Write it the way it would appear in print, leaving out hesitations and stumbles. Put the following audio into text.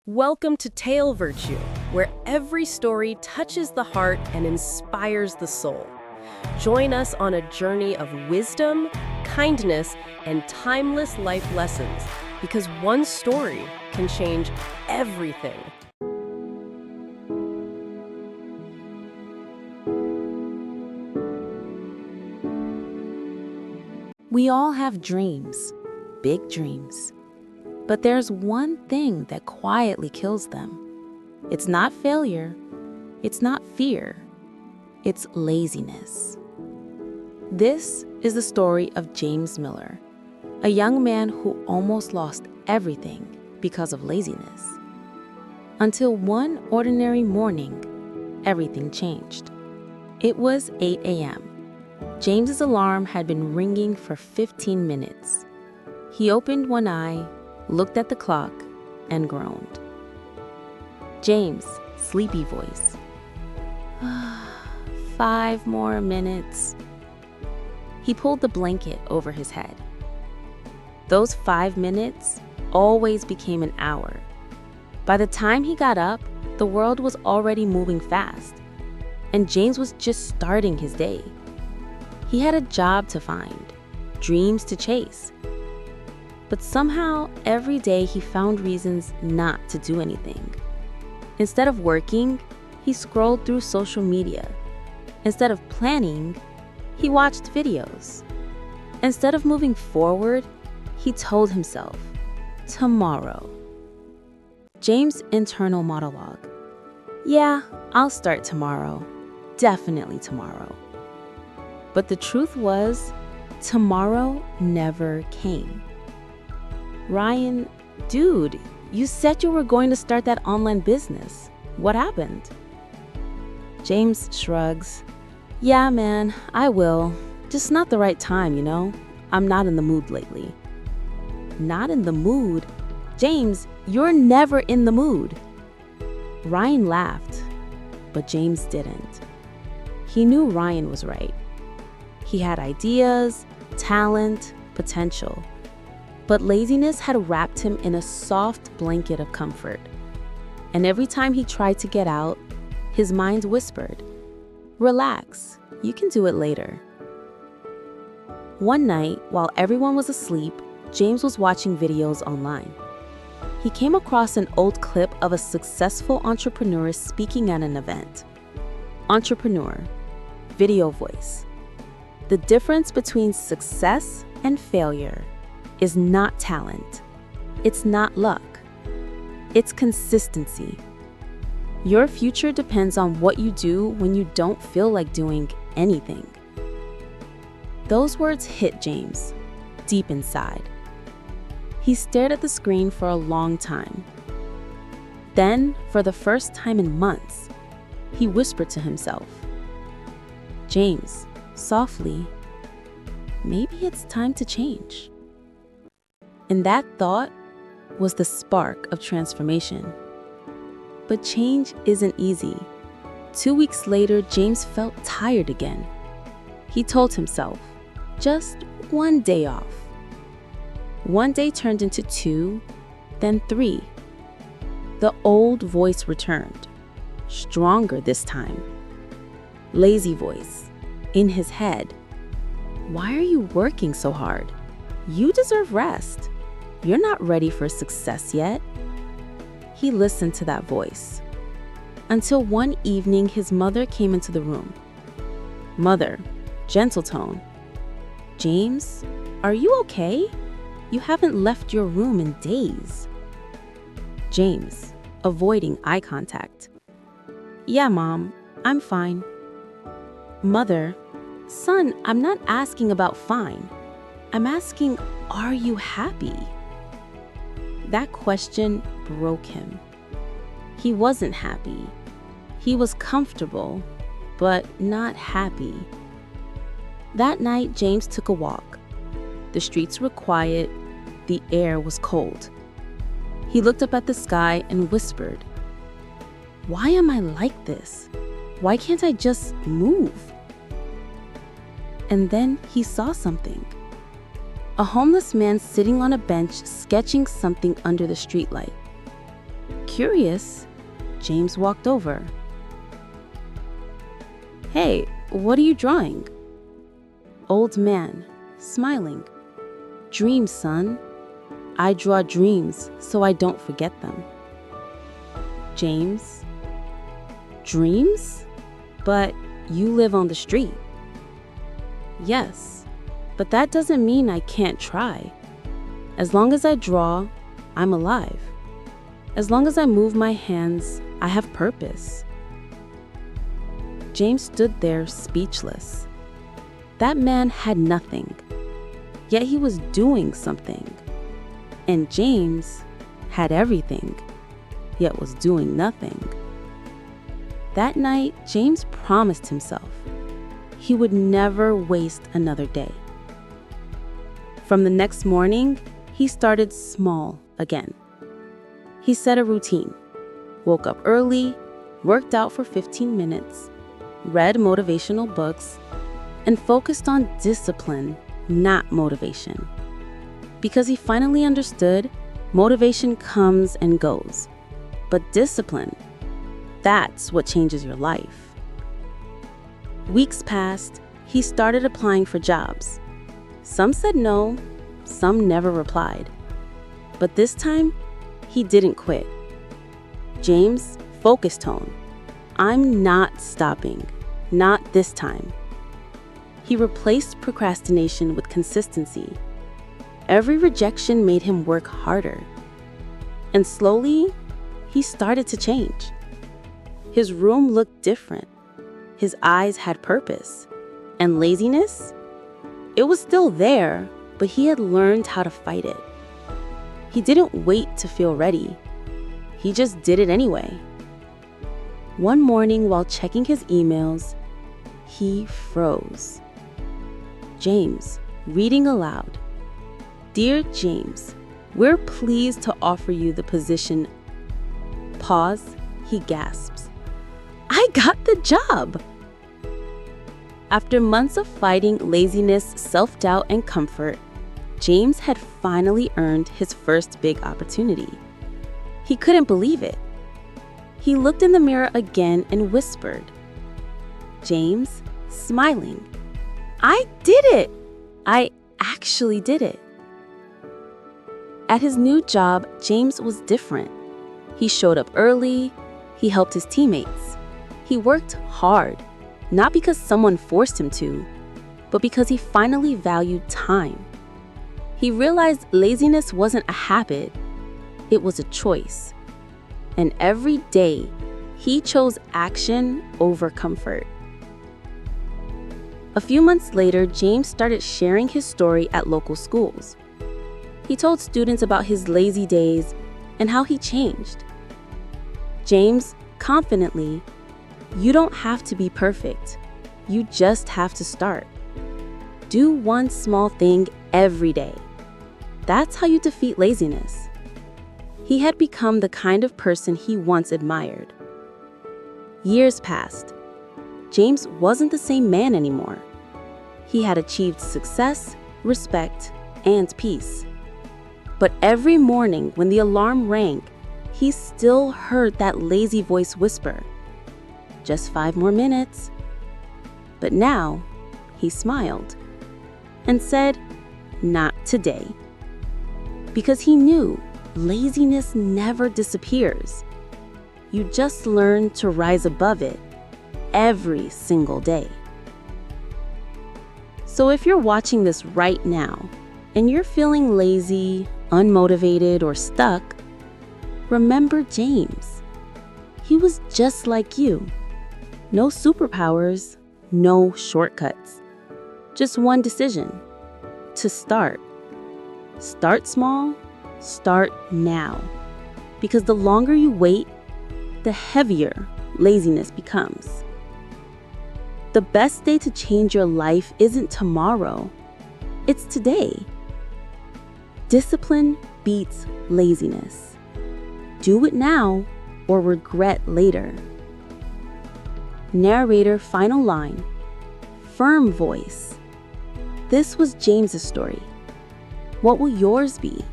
Welcome to Tale Virtue, where every story touches the heart and inspires the soul. Join us on a journey of wisdom, kindness, and timeless life lessons, because one story can change everything. We all have dreams, big dreams. But there's one thing that quietly kills them. It's not failure, it's not fear, it's laziness. This is the story of James Miller, a young man who almost lost everything because of laziness. Until one ordinary morning, everything changed. It was 8 a.m. James's alarm had been ringing for 15 minutes. He opened one eye, looked at the clock, and groaned. James' sleepy voice. 5 more minutes. He pulled the blanket over his head. Those 5 minutes always became an hour. By the time he got up, the world was already moving fast, and James was just starting his day. He had a job to find, dreams to chase. But somehow, every day he found reasons not to do anything. Instead of working, he scrolled through social media. Instead of planning, he watched videos. Instead of moving forward, he told himself, tomorrow. James' internal monologue. Yeah, I'll start tomorrow. Definitely tomorrow. But the truth was, tomorrow never came. Ryan, dude, you said you were going to start that online business. What happened? James shrugs. Yeah, man, I will. Just not the right time, you know? I'm not in the mood lately. Not in the mood? James, you're never in the mood. Ryan laughed, but James didn't. He knew Ryan was right. He had ideas, talent, potential. But laziness had wrapped him in a soft blanket of comfort. And every time he tried to get out, his mind whispered, relax, you can do it later. One night, while everyone was asleep, James was watching videos online. He came across an old clip of a successful entrepreneur speaking at an event. Entrepreneur, video voice. The difference between success and failure is not talent. It's not luck. It's consistency. Your future depends on what you do when you don't feel like doing anything. Those words hit James deep inside. He stared at the screen for a long time. Then, for the first time in months, he whispered to himself, James, softly, maybe it's time to change. And that thought was the spark of transformation. But change isn't easy. 2 weeks later, James felt tired again. He told himself, just one day off. One day turned into 2, then 3. The old voice returned, stronger this time. Lazy voice, in his head. Why are you working so hard? You deserve rest. You're not ready for success yet. He listened to that voice. Until one evening, his mother came into the room. Mother, gentle tone. James, are you okay? You haven't left your room in days. James, avoiding eye contact. Yeah, Mom, I'm fine. Mother, son, I'm not asking about fine. I'm asking, are you happy? That question broke him. He wasn't happy. He was comfortable, but not happy. That night, James took a walk. The streets were quiet. The air was cold. He looked up at the sky and whispered, why am I like this? Why can't I just move? And then he saw something. A homeless man sitting on a bench sketching something under the streetlight. Curious, James walked over. "Hey, what are you drawing?" Old man, smiling. "Dreams, son. I draw dreams so I don't forget them." James, "Dreams? But you live on the street." "Yes, but that doesn't mean I can't try. As long as I draw, I'm alive. As long as I move my hands, I have purpose." James stood there speechless. That man had nothing, yet he was doing something. And James had everything, yet was doing nothing. That night, James promised himself he would never waste another day. From the next morning, he started small again. He set a routine, woke up early, worked out for 15 minutes, read motivational books, and focused on discipline, not motivation. Because he finally understood motivation comes and goes, but discipline, that's what changes your life. Weeks passed, he started applying for jobs. Some said no, some never replied. But this time, he didn't quit. James focused tone. "I'm not stopping, not this time." He replaced procrastination with consistency. Every rejection made him work harder. And slowly, he started to change. His room looked different. His eyes had purpose. And laziness? It was still there, but he had learned how to fight it. He didn't wait to feel ready. He just did it anyway. One morning while checking his emails, he froze. James, reading aloud. "Dear James, we're pleased to offer you the position." Pause, he gasps. "I got the job!" After months of fighting laziness, self-doubt, and comfort, James had finally earned his first big opportunity. He couldn't believe it. He looked in the mirror again and whispered. James, smiling, "I did it! I actually did it." At his new job, James was different. He showed up early. He helped his teammates. He worked hard, not because someone forced him to, but because he finally valued time. He realized laziness wasn't a habit, it was a choice. And every day, he chose action over comfort. A few months later, James started sharing his story at local schools. He told students about his lazy days and how he changed. James, confidently, "You don't have to be perfect. You just have to start. Do one small thing every day. That's how you defeat laziness." He had become the kind of person he once admired. Years passed. James wasn't the same man anymore. He had achieved success, respect, and peace. But every morning when the alarm rang, he still heard that lazy voice whisper, "Just 5 more minutes." But now, he smiled and said, "Not today." Because he knew laziness never disappears. You just learn to rise above it every single day. So if you're watching this right now and you're feeling lazy, unmotivated, or stuck, remember James. He was just like you. No superpowers, no shortcuts. Just one decision: to start. Start small, start now. Because the longer you wait, the heavier laziness becomes. The best day to change your life isn't tomorrow, it's today. Discipline beats laziness. Do it now or regret later. Narrator final line, firm voice. This was James's story. What will yours be?